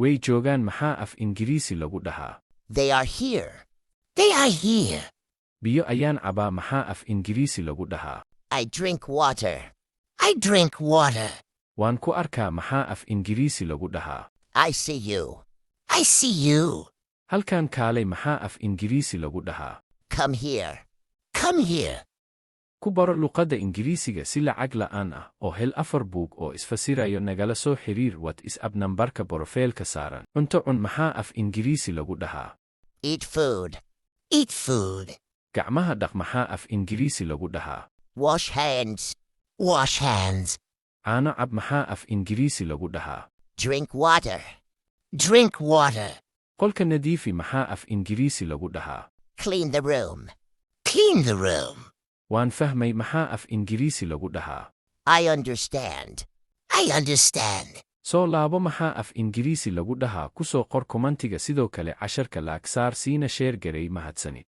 way joogaan maxaa af Ingiriisi lagu dhahaa? They are here. They are here. Biyo ayaan cabaa maxaa af Ingiriisi lagu dhahaa? I drink water. I drink water. Waan ku arkaa maxaa af Ingiriisi lagu dhahaa? I see you. I see you. Halkan kaalay maxaa af Ingiriisi lagu dhahaa? Come here. Come here. Ku baro luqadda Ingiriisiga si lacag la'aan ah oo hel 4 buug oo isfasirayo nagala soo xiriir WhatsApp nambarka borofiilka saaran. Cunto cun maxaa af Ingiriisi lagu dhahaa? Eat food. Eat food. Gacmaha dhaq maxaa af Ingiriisi lagu dhahaa? Wash hands. Wash hands. Caano cab maxaa af Ingiriisi lagu dhahaa? Drink water. Drink water. Qolka nadiifi maxaa af Ingiriisi lagu dhahaa? Clean the room. Clean the room. Waan fahmay maxaa af Ingiriisi lagu dhahaa? I understand. I understand. Soo laabo maxaa af Ingiriisi lagu dhahaa ku soo qor kommentiga sidoo kale casharka laag saar siina sheer garay mahadsanid.